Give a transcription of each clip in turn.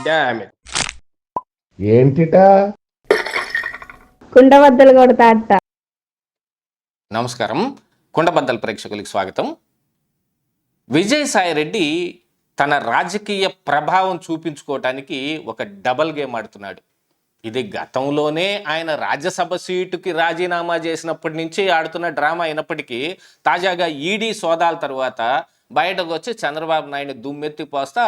Damn it. ఏంటిటా కుండబద్దలు కొడతా అత్త. నమస్కారం. కుండబద్దల ప్రేక్షకులకు స్వాగతం. విజయసాయి రెడ్డి తన రాజకీయ ప్రభావం చూపించుకోవటానికి ఒక డబల్ గేమ్ ఆడుతున్నాడు. ఇది గతంలోనే ఆయన రాజ్యసభ సీటుకి రాజీనామా చేసినప్పటి నుంచి ఆడుతున్న డ్రామా అయినప్పటికీ తాజాగా ఈడీ సోదాల తర్వాత బయటకు వచ్చి చంద్రబాబు నాయుడిని దుమ్మెత్తి పోస్తా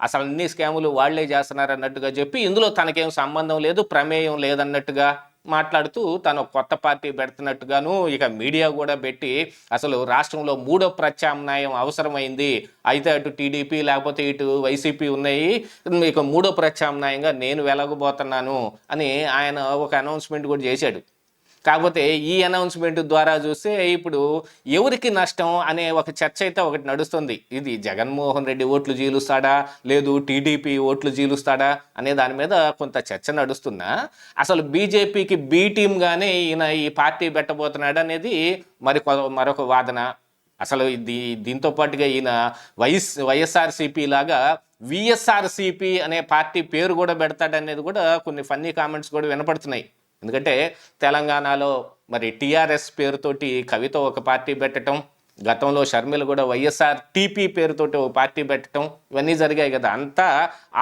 అసలు అన్ని స్కాములు వాళ్లే చేస్తున్నారు అన్నట్టుగా చెప్పి ఇందులో తనకేం సంబంధం లేదు, ప్రమేయం లేదన్నట్టుగా మాట్లాడుతూ తను కొత్త పార్టీ పెడుతున్నట్టుగాను ఇక మీడియా కూడా పెట్టి అసలు రాష్ట్రంలో మూడో ప్రత్యామ్నాయం అవసరమైంది, అయితే అటు టీడీపీ లేకపోతే ఇటు వైసీపీ ఉన్నాయి, ఇక మూడో ప్రత్యామ్నాయంగా నేను వెలగబోతున్నాను అని ఆయన ఒక అనౌన్స్మెంట్ కూడా చేశాడు. కాకపోతే ఈ అనౌన్స్మెంట్ ద్వారా చూస్తే ఇప్పుడు ఎవరికి నష్టం అనే ఒక చర్చ అయితే ఒకటి నడుస్తుంది. ఇది జగన్మోహన్ రెడ్డి ఓట్లు చీలుస్తాడా, లేదు టీడీపీ ఓట్లు చీలుస్తాడా అనే దాని మీద కొంత చర్చ నడుస్తున్నా అసలు బీజేపీకి బీ టీమ్గానే ఈయన ఈ పార్టీ పెట్టబోతున్నాడు అనేది మరొక వాదన. అసలు దీంతో పాటుగా ఈయన వైఎస్ఆర్సీపీ లాగా విఎస్ఆర్సీపీ అనే పార్టీ పేరు కూడా పెడతాడనేది కూడా కొన్ని ఫన్నీ కామెంట్స్ కూడా వినపడుతున్నాయి. ఎందుకంటే తెలంగాణలో మరి టీఆర్ఎస్ పేరుతోటి కవిత ఒక పార్టీ పెట్టడం, గతంలో షర్మిల కూడా వైఎస్ఆర్ టీపీ పేరుతోటి ఒక పార్టీ పెట్టడం ఇవన్నీ జరిగాయి కదా. అంతా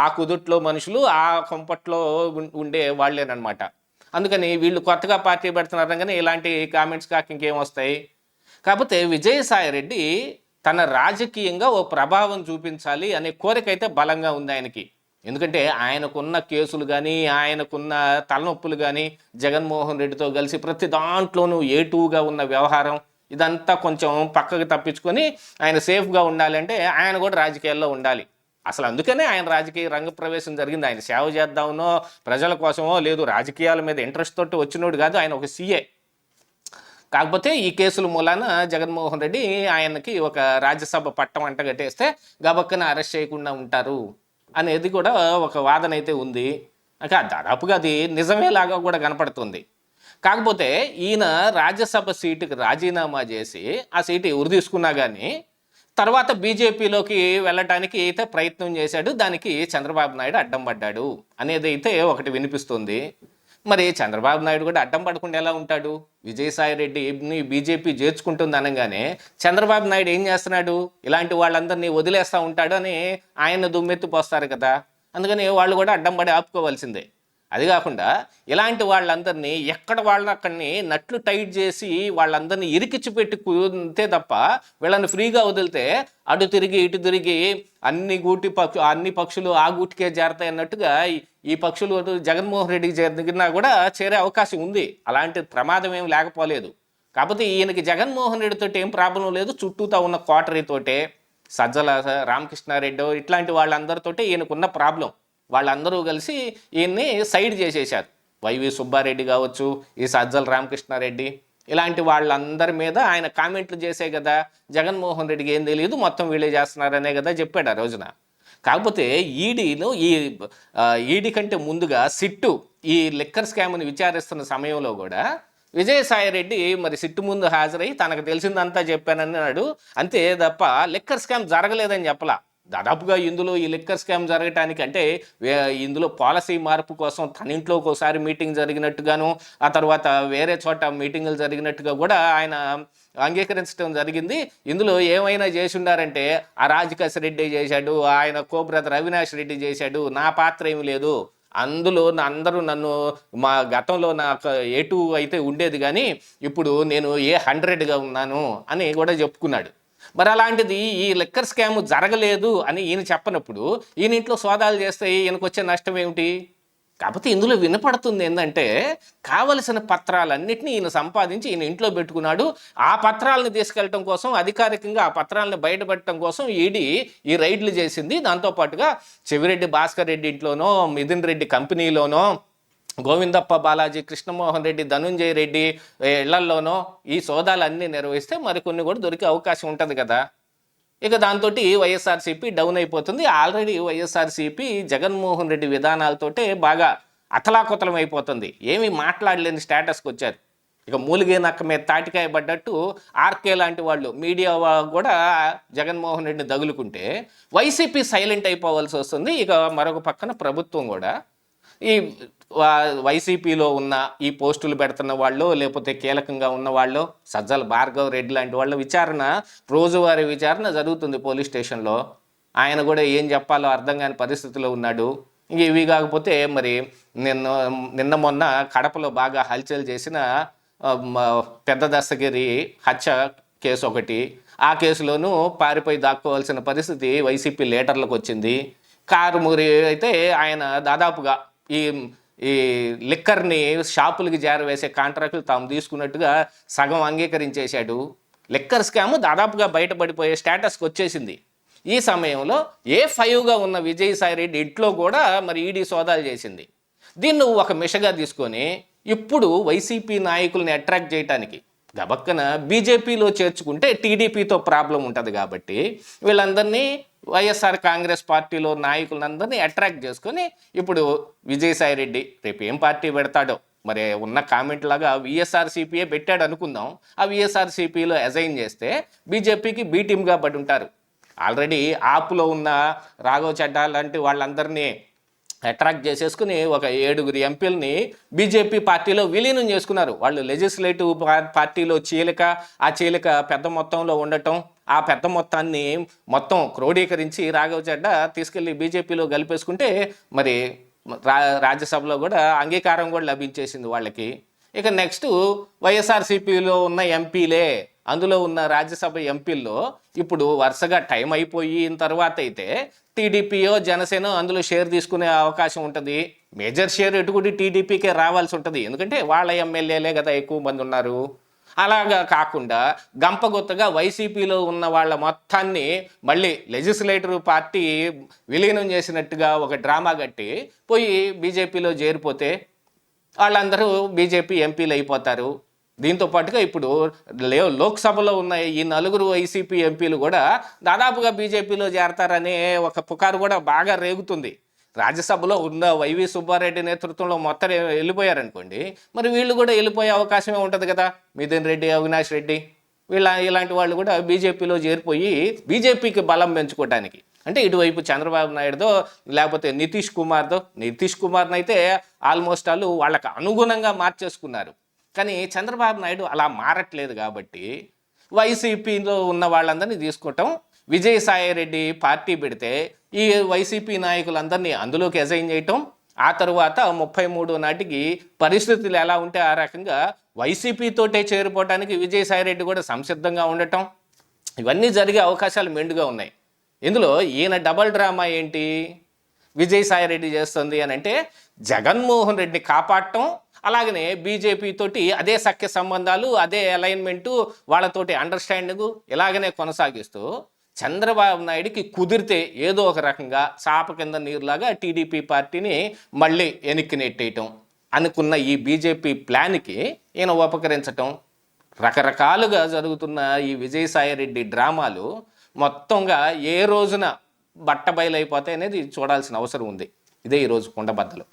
ఆ కుదుట్లో మనుషులు, ఆ కొంపట్లో ఉండే వాళ్ళేనమాట. అందుకని వీళ్ళు కొత్తగా పార్టీ పెడుతున్నారు కానీ ఇలాంటి కామెంట్స్ కాక ఇంకేం వస్తాయి. కాకపోతే విజయసాయి రెడ్డి తన రాజకీయంగా ఓ ప్రభావం చూపించాలి అనే కోరిక అయితే బలంగా ఉంది ఆయనకి. ఎందుకంటే ఆయనకున్న కేసులు కానీ ఆయనకున్న తలనొప్పులు కానీ జగన్మోహన్ రెడ్డితో కలిసి ప్రతి దాంట్లోనూ ఏటూగా ఉన్న వ్యవహారం ఇదంతా కొంచెం పక్కకు తప్పించుకొని ఆయన సేఫ్గా ఉండాలంటే ఆయన కూడా రాజకీయాల్లో ఉండాలి. అసలు అందుకనే ఆయన రాజకీయ రంగ ప్రవేశం జరిగింది. ఆయన సేవ చేద్దామనో ప్రజల కోసమో లేదు రాజకీయాల మీద ఇంట్రెస్ట్ తోటి వచ్చినోడు కాదు, ఆయన ఒక సీఏ. కాకపోతే ఈ కేసుల మూలాన జగన్మోహన్ రెడ్డి ఆయనకి ఒక రాజ్యసభ పట్టం అంటగట్టేస్తే గబక్కన అరెస్ట్ చేయకుండా ఉంటారు అనేది కూడా ఒక వాదన అయితే ఉంది. దాదాపుగా అది నిజమేలాగా కూడా కనపడుతుంది. కాకపోతే ఈయన రాజ్యసభ సీటుకి రాజీనామా చేసి ఆ సీటు ఎవరు తీసుకున్నా కానీ తర్వాత బీజేపీలోకి వెళ్ళటానికి అయితే ప్రయత్నం చేశాడు. దానికి చంద్రబాబు నాయుడు అడ్డం పడ్డాడు అనేది అయితే ఒకటి వినిపిస్తుంది. మరి చంద్రబాబు నాయుడు కూడా అడ్డం పడకుండా ఎలా ఉంటాడు? విజయసాయి రెడ్డిని బీజేపీ చేర్చుకుంటుంది అనగానే చంద్రబాబు నాయుడు ఏం చేస్తున్నాడు? ఇలాంటి వాళ్ళందరినీ వదిలేస్తూ ఉంటాడు అని ఆయన దుమ్మెత్తి పోస్తారు కదా. అందుకని వాళ్ళు కూడా అడ్డం పడి ఆపుకోవాల్సిందే. అది కాకుండా ఇలాంటి వాళ్ళందరినీ ఎక్కడ వాళ్ళక్కడిని నట్లు టైట్ చేసి వాళ్ళందరినీ ఇరికిచ్చి పెట్టి కూతే తప్ప వీళ్ళని ఫ్రీగా వదిలితే అటు తిరిగి ఇటు తిరిగి అన్ని పక్షులు ఆ గూటికే చేరతాయి అన్నట్టుగా ఈ పక్షులు జగన్మోహన్ రెడ్డికి చేరినా కూడా చేరే అవకాశం ఉంది. అలాంటి ప్రమాదం ఏం లేకపోలేదు. కాకపోతే ఈయనకి జగన్మోహన్ రెడ్డితో ఏం ప్రాబ్లం లేదు. చుట్టూతా ఉన్న కోటరీతోటే సజ్జల రామకృష్ణారెడ్డి ఇట్లాంటి వాళ్ళందరితోటే ఈయనకున్న ప్రాబ్లం. వాళ్ళందరూ కలిసి ఈయన్ని సైడ్ చేసేశారు. వైవి సుబ్బారెడ్డి కావచ్చు, ఈ సజ్జల రామకృష్ణారెడ్డి ఇలాంటి వాళ్ళందరి మీద ఆయన కామెంట్లు చేసే కదా జగన్మోహన్ రెడ్డికి ఏం తెలియదు, మొత్తం వీళ్ళే చేస్తున్నారనే కదా చెప్పాడు ఆ రోజున. కాకపోతే ఈడీ కంటే ముందుగా సిట్టు ఈ లిక్కర్ స్కామ్ని విచారిస్తున్న సమయంలో కూడా విజయసాయి రెడ్డి మరి సిట్టు ముందు హాజరై తనకు తెలిసిందంతా చెప్పానని అన్నాడు. అంతే తప్ప లిక్కర్ స్కామ్ జరగలేదని చెప్పలా. దాదాపుగా ఇందులో ఈ లిక్కర్ స్కామ్ జరగటానికి అంటే ఇందులో పాలసీ మార్పు కోసం తన ఇంట్లో ఒకసారి మీటింగ్ జరిగినట్టుగాను, ఆ తర్వాత వేరే చోట మీటింగులు జరిగినట్టుగా కూడా ఆయన అంగీకరించడం జరిగింది. ఇందులో ఏమైనా చేసి ఉండారంటే ఆ రాజకేశ్ రెడ్డి చేశాడు, ఆయన కో బ్రదర్ అవినాష్ రెడ్డి చేశాడు, నా పాత్ర ఏమి లేదు. అందులో అందరూ నన్ను మా గతంలో నాకు A2 అయితే ఉండేది కానీ ఇప్పుడు నేను A100గా ఉన్నాను అని కూడా చెప్పుకున్నాడు. మరి అలాంటిది ఈ లిక్కర్ స్కామ్ జరగలేదు అని ఈయన చెప్పనప్పుడు ఈయన ఇంట్లో సోదాలు చేస్తే ఈయనకు వచ్చే నష్టం ఏమిటి? కాకపోతే ఇందులో వినపడుతుంది ఏంటంటే కావలసిన పత్రాలన్నింటినీ ఈయన సంపాదించి ఈయన ఇంట్లో పెట్టుకున్నాడు. ఆ పత్రాలను తీసుకెళ్ళటం కోసం అధికారికంగా ఆ పత్రాలను బయటపెట్టడం కోసం ఈడీ ఈ రైడ్లు చేసింది. దాంతోపాటుగా చెవిరెడ్డి భాస్కర్ రెడ్డి ఇంట్లోనో, మిథున్ రెడ్డి కంపెనీలోనో, గోవిందప్ప బాలాజీ, కృష్ణమోహన్ రెడ్డి, ధనుంజయ రెడ్డి ఇళ్లల్లోనో ఈ సోదాలన్నీ నిర్వహిస్తే మరికొన్ని కూడా దొరికే అవకాశం ఉంటుంది కదా. ఇక దాంతో వైఎస్ఆర్సీపీ డౌన్ అయిపోతుంది. ఆల్రెడీ వైఎస్ఆర్సీపీ జగన్మోహన్ రెడ్డి విధానాలతోటే బాగా అతలాకుతలం అయిపోతుంది. ఏమీ మాట్లాడలేని స్టేటస్కి వచ్చారు. ఇక మూలిగే నక్క మీద తాటికాయ పడ్డట్టు ఆర్కే లాంటి వాళ్ళు మీడియా కూడా జగన్మోహన్ రెడ్డిని దగులుకుంటే వైసీపీ సైలెంట్ అయిపోవాల్సి వస్తుంది. ఇక మరొక పక్కన ప్రభుత్వం కూడా ఈ వైసీపీలో ఉన్న ఈ పోస్టులు పెడుతున్న వాళ్ళు, లేకపోతే కీలకంగా ఉన్న వాళ్ళు, సజ్జల భార్గవ్ రెడ్డి లాంటి వాళ్ళ విచారణ, రోజువారీ విచారణ జరుగుతుంది పోలీస్ స్టేషన్లో. ఆయన కూడా ఏం చెప్పాలో అర్థం కాని పరిస్థితిలో ఉన్నాడు. ఇంక ఇవి కాకపోతే మరి నిన్న మొన్న కడపలో బాగా హల్చల్ చేసిన పెద్ద దస్తగిరి హత్య కేసు ఒకటి, ఆ కేసులోనూ పారిపోయి దాక్కోవాల్సిన పరిస్థితి వైసీపీ లీడర్లకు వచ్చింది. కారుమూరి అయితే ఆయన దాదాపుగా ఈ లిక్కర్ని షాపులకి చేరవేసే కాంట్రాక్టులు తాము తీసుకున్నట్టుగా సగం అంగీకరించేశాడు. లిక్కర్ స్కామ్ దాదాపుగా బయటపడిపోయే స్టేటస్కి వచ్చేసింది. ఈ సమయంలో A5గా ఉన్న విజయసాయిరెడ్డి ఇంట్లో కూడా మరి ఈడీ సోదాలు చేసింది. దీన్ని ఒక మిషగా తీసుకొని ఇప్పుడు వైసీపీ నాయకుల్ని అట్రాక్ట్ చేయడానికి గబక్కన బీజేపీలో చేర్చుకుంటే టీడీపీతో ప్రాబ్లం ఉంటుంది కాబట్టి వీళ్ళందరినీ వైఎస్ఆర్ కాంగ్రెస్ పార్టీలో నాయకులందరినీ అట్రాక్ట్ చేసుకొని ఇప్పుడు విజయసాయిరెడ్డి రేపు ఏం పార్టీ పెడతాడో మరి ఉన్న కామెంట్ లాగా వైఎస్ఆర్సీపీఏ పెట్టాడు అనుకుందాం. ఆ వైఎస్ఆర్సీపీలో అజైన్ చేస్తే బీజేపీకి బీ టీమ్గా పడి ఉంటారు. ఆల్రెడీ ఆపులో ఉన్న రాఘవ్ చడ్డా లాంటి వాళ్ళందరినీ అట్రాక్ట్ చేసేసుకుని ఒక 7 ఎంపీలని బీజేపీ పార్టీలో విలీనం చేసుకున్నారు. వాళ్ళు లెజిస్లేటివ్ పార్టీలో చీలిక, ఆ చీలిక పెద్ద మొత్తంలో ఉండటం, ఆ పెద్ద మొత్తాన్ని మొత్తం క్రోడీకరించి రాఘవ్ చడ్డా తీసుకెళ్ళి బీజేపీలో కలిపేసుకుంటే మరి రాజ్యసభలో కూడా అంగీకారం కూడా లభించేసింది వాళ్ళకి. ఇక నెక్స్ట్ వైఎస్ఆర్సీపీలో ఉన్న ఎంపీలే, అందులో ఉన్న రాజ్యసభ ఎంపీల్లో ఇప్పుడు వరుసగా టైం అయిపోయిన తర్వాత అయితే టీడీపీయో జనసేన అందులో షేర్ తీసుకునే అవకాశం ఉంటుంది. మేజర్ షేర్ ఎటుకుడి టీడీపీకే రావాల్సి ఉంటుంది, ఎందుకంటే వాళ్ళ ఎమ్మెల్యేలే కదా ఎక్కువ మంది ఉన్నారు. అలాగా కాకుండా గంపగొత్తగా వైసీపీలో ఉన్న వాళ్ళ మొత్తాన్ని మళ్ళీ లెజిస్లేటివ్ పార్టీ విలీనం చేసినట్టుగా ఒక డ్రామా కట్టి పోయి బీజేపీలో చేరిపోతే వాళ్ళందరూ బీజేపీ ఎంపీలు అయిపోతారు. దీంతో పాటుగా ఇప్పుడు లోక్సభలో ఉన్న ఈ 4 వైసీపీ ఎంపీలు కూడా దాదాపుగా బీజేపీలో చేరతారనే ఒక పుకారు కూడా బాగా రేగుతుంది. రాజ్యసభలో ఉన్న వైవి సుబ్బారెడ్డి నేతృత్వంలో మొత్తం వెళ్ళిపోయారనుకోండి, మరి వీళ్ళు కూడా వెళ్ళిపోయే అవకాశమే ఉంటుంది కదా. మిథున్ రెడ్డి, అవినాష్ రెడ్డి ఇలాంటి వాళ్ళు కూడా బీజేపీలో చేరిపోయి బీజేపీకి బలం పెంచుకోవడానికి, అంటే ఇటువైపు చంద్రబాబు నాయుడుదో లేకపోతే నితీష్ కుమార్ని అయితే ఆల్మోస్ట్ వాళ్ళు వాళ్ళకి అనుగుణంగా మార్చేసుకున్నారు. కానీ చంద్రబాబు నాయుడు అలా మారట్లేదు కాబట్టి వైసీపీలో ఉన్న వాళ్ళందరినీ తీసుకోవటం, విజయసాయిరెడ్డి పార్టీ పెడితే ఈ వైసీపీ నాయకులందరినీ అందులోకి అజైన్ చేయటం, ఆ తరువాత 33 నాటికి పరిస్థితులు ఎలా ఉంటే ఆ రకంగా వైసీపీతోటే చేరిపోవటానికి విజయసాయిరెడ్డి కూడా సంసిద్ధంగా ఉండటం, ఇవన్నీ జరిగే అవకాశాలు మెండుగా ఉన్నాయి. ఇందులో ఈయన డబల్ డ్రామా ఏంటి విజయసాయిరెడ్డి చేస్తుంది అని అంటే జగన్మోహన్ రెడ్డిని కాపాడటం, అలాగనే బీజేపీ తోటి అదే సఖ్య సంబంధాలు, అదే అలైన్మెంటు, వాళ్ళతోటి అండర్స్టాండింగు ఇలాగనే కొనసాగిస్తూ చంద్రబాబు నాయుడికి కుదిరితే ఏదో ఒక రకంగా చాప కింద నీరులాగా టీడీపీ పార్టీని మళ్ళీ వెనక్కి నెట్టేయటం అనుకున్న ఈ బీజేపీ ప్లాన్కి ఈయన ఉపకరించటం, రకరకాలుగా జరుగుతున్న ఈ విజయసాయిరెడ్డి డ్రామాలు మొత్తంగా ఏ రోజున బట్టబయలైపోతాయి అనేది చూడాల్సిన అవసరం ఉంది. ఇదే ఈరోజు కుండబద్దలు.